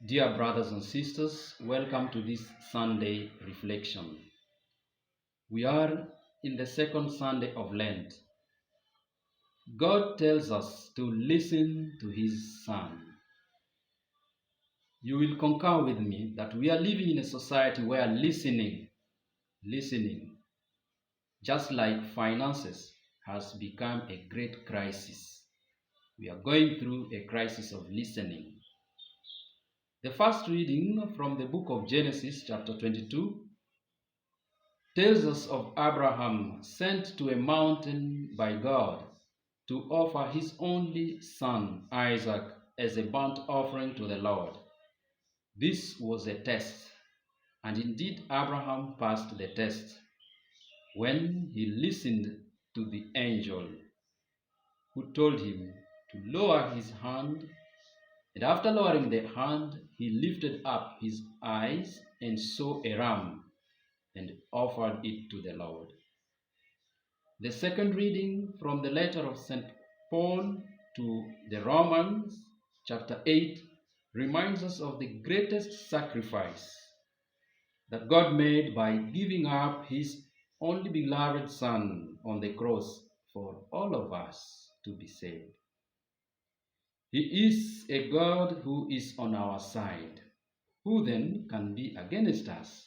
Dear brothers and sisters, welcome to this Sunday reflection. We are in the second Sunday of Lent. God tells us to listen to His Son. You will concur with me that we are living in a society where listening, just like finances, has become a great crisis. We are going through a crisis of listening. The first reading from the book of Genesis, chapter 22, tells us of Abraham sent to a mountain by God to offer his only son Isaac as a burnt offering to the Lord. This was a test, and indeed Abraham passed the test when he listened to the angel who told him to lower his hand, and after lowering the hand, he lifted up his eyes and saw a ram and offered it to the Lord. The second reading from the letter of St. Paul to the Romans, chapter 8, reminds us of the greatest sacrifice that God made by giving up His only beloved Son on the cross for all of us to be saved. He is a God who is on our side. Who then can be against us?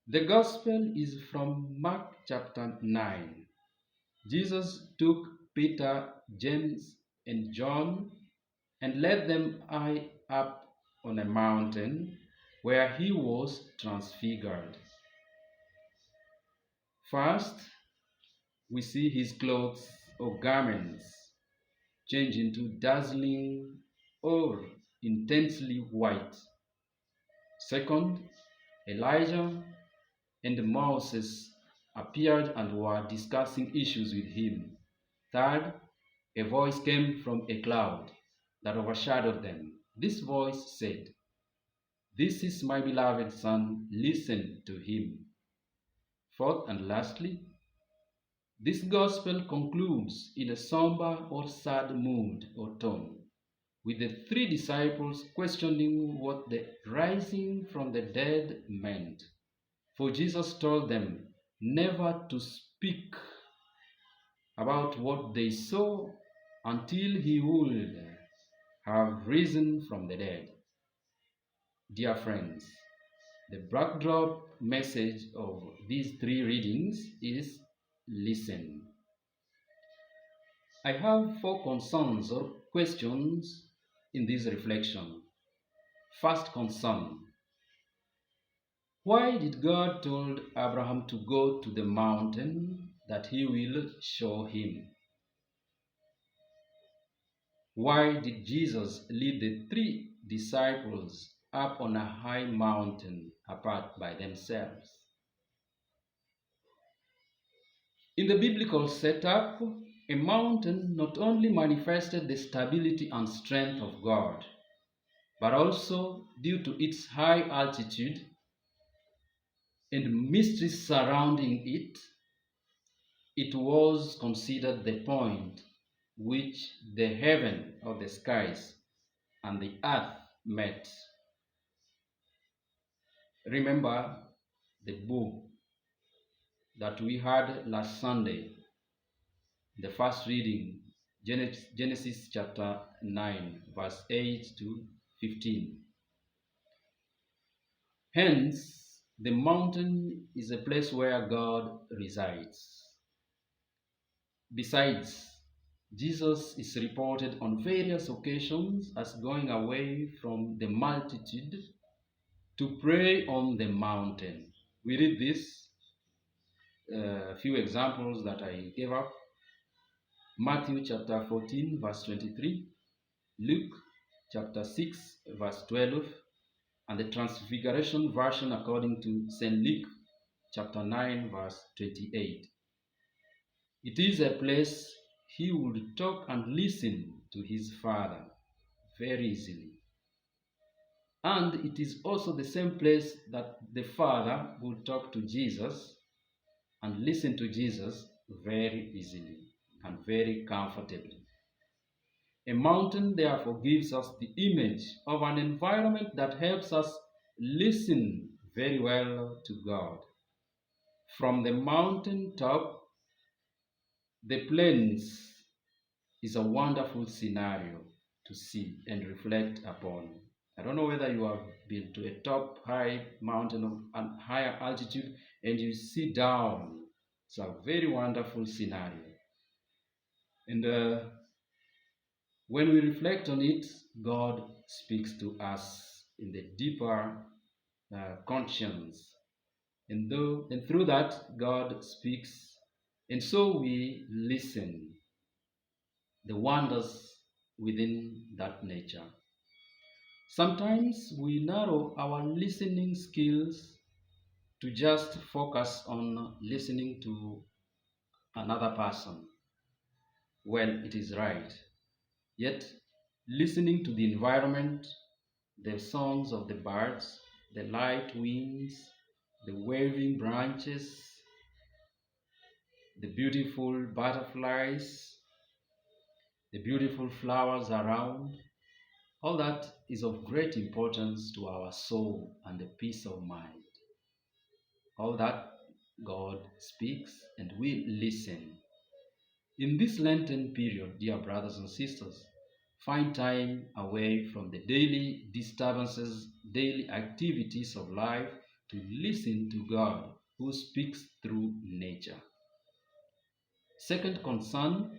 The Gospel is from Mark chapter 9. Jesus took Peter, James, and John and led them high up on a mountain where he was transfigured. First, we see his clothes or garments change into dazzling or intensely white. Second, Elijah and Moses appeared and were discussing issues with him. Third, a voice came from a cloud that overshadowed them. This voice said, "This is my beloved Son, listen to him." Fourth and lastly, this gospel concludes in a somber or sad mood or tone, with the three disciples questioning what the rising from the dead meant. For Jesus told them never to speak about what they saw until he would have risen from the dead. Dear friends, the backdrop message of these three readings is listen. I have four concerns or questions in this reflection. First concern: why did God told Abraham to go to the mountain that he will show him? Why did Jesus lead the three disciples up on a high mountain apart by themselves? In the biblical setup, a mountain not only manifested the stability and strength of God, but also, due to its high altitude and mysteries surrounding it, it was considered the point which the heaven or the skies and the earth met. Remember the book that we had last Sunday, the first reading, Genesis chapter 9, verse 8 to 15. Hence, the mountain is a place where God resides. Besides, Jesus is reported on various occasions as going away from the multitude to pray on the mountain. We read this, a few examples that I gave up. Matthew chapter 14, verse 23, Luke chapter 6, verse 12, and the Transfiguration version according to St. Luke chapter 9, verse 28. It is a place he would talk and listen to his Father very easily. And it is also the same place that the Father would talk to Jesus and listen to Jesus very easily and very comfortably. A mountain, therefore, gives us the image of an environment that helps us listen very well to God. From the mountain top, the plains is a wonderful scenario to see and reflect upon. I don't know whether you have been to a top high mountain of a higher altitude and you see down. It's a very wonderful scenario. And when we reflect on it, God speaks to us in the deeper conscience. And through that, God speaks. And so we listen the wonders within that nature. Sometimes we narrow our listening skills to just focus on listening to another person. Well, it is right. Yet, listening to the environment, the songs of the birds, the light winds, the waving branches, the beautiful butterflies, the beautiful flowers around, all that is of great importance to our soul and the peace of mind. All that God speaks and we listen. In this Lenten period, dear brothers and sisters, find time away from the daily disturbances, daily activities of life to listen to God who speaks through nature. Second concern,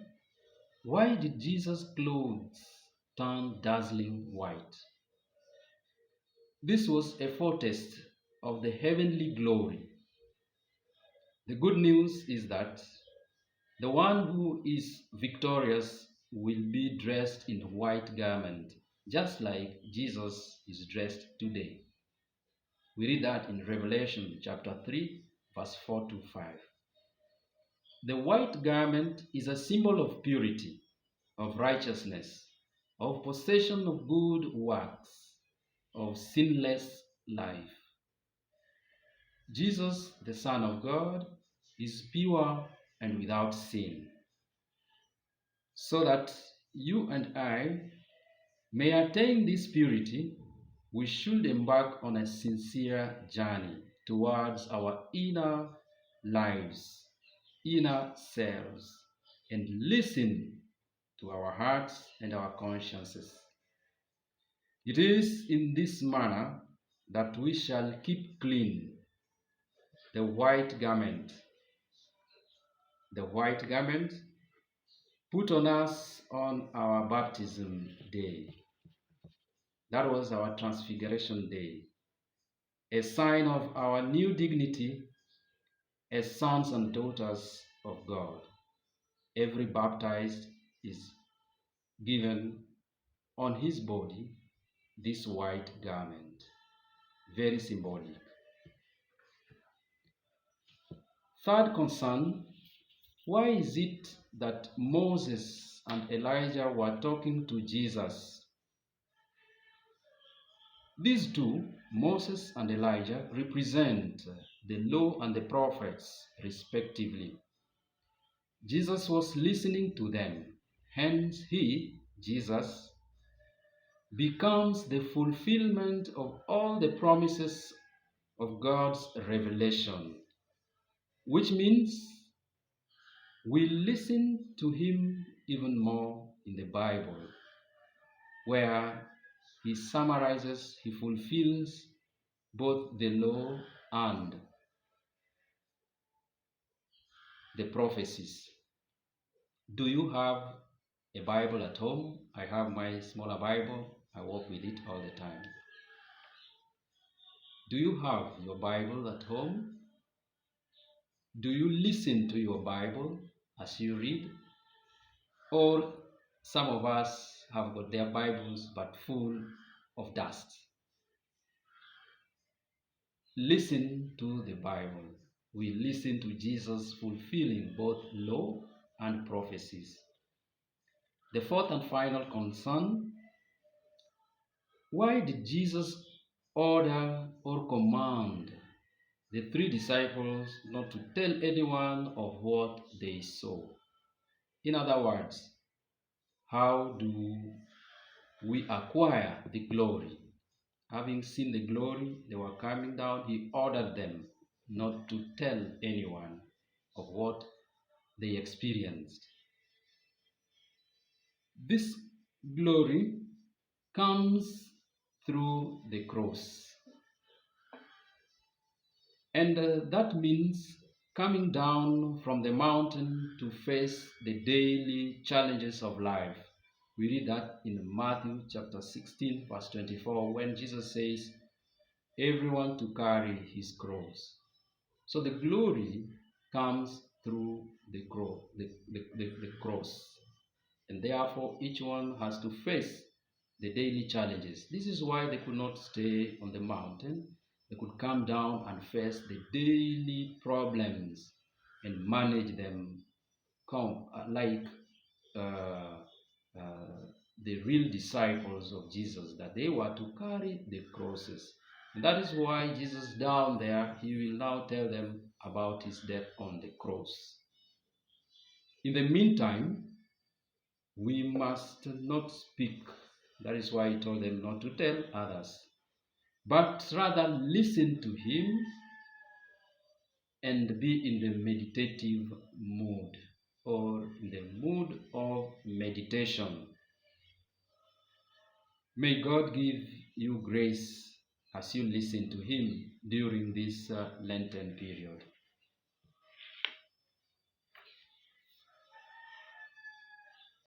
why did Jesus' clothes turn dazzling white? This was a foretaste of the heavenly glory. The good news is that the one who is victorious will be dressed in white garment, just like Jesus is dressed today. We read that in Revelation chapter 3, verse 4 to 5. The white garment is a symbol of purity, of righteousness, of possession of good works, of sinless life. Jesus, the Son of God, is pure and without sin, so that you and I may attain this purity. We should embark on a sincere journey towards our inner lives, inner selves, and listen to our hearts and our consciences. It is in this manner that we shall keep clean the white garment. The white garment put on us on our baptism day. That was our transfiguration day, a sign of our new dignity as sons and daughters of God. Every baptized is given on his body this white garment, very symbolic. Third concern, why is it that Moses and Elijah were talking to Jesus? These two, Moses and Elijah, represent the law and the prophets, respectively. Jesus was listening to them. Hence, he, Jesus, becomes the fulfillment of all the promises of God's revelation, which means we listen to him even more in the Bible, where he summarizes, he fulfills both the law and the prophecies. Do you have a Bible at home? I have my smaller Bible. I walk with it all the time. Do you have your Bible at home? Do you listen to your Bible as you read? Or some of us have got their Bibles but full of dust. Listen to the Bible. We listen to Jesus fulfilling both law and prophecies. The fourth and final concern, why did Jesus order or command the three disciples not to tell anyone of what they saw? In other words, How do we acquire the glory? Having seen the glory, they were coming down. He ordered them not to tell anyone of what they experienced. This glory comes through the cross. And that means coming down from the mountain to face the daily challenges of life. We read that in Matthew chapter 16, verse 24, when Jesus says, everyone to carry his cross. So the glory comes through the cross. And therefore, each one has to face the daily challenges. This is why they could not stay on the mountain. They could come down and face the daily problems and manage them like uh, uh, the real disciples of Jesus, that they were to carry the crosses. And that is why Jesus down there, he will now tell them about his death on the cross. In the meantime, we must not speak. That is why he told them not to tell others, but rather listen to him and be in the meditative mood, or in the mood of meditation. May God give you grace as you listen to him during this Lenten period.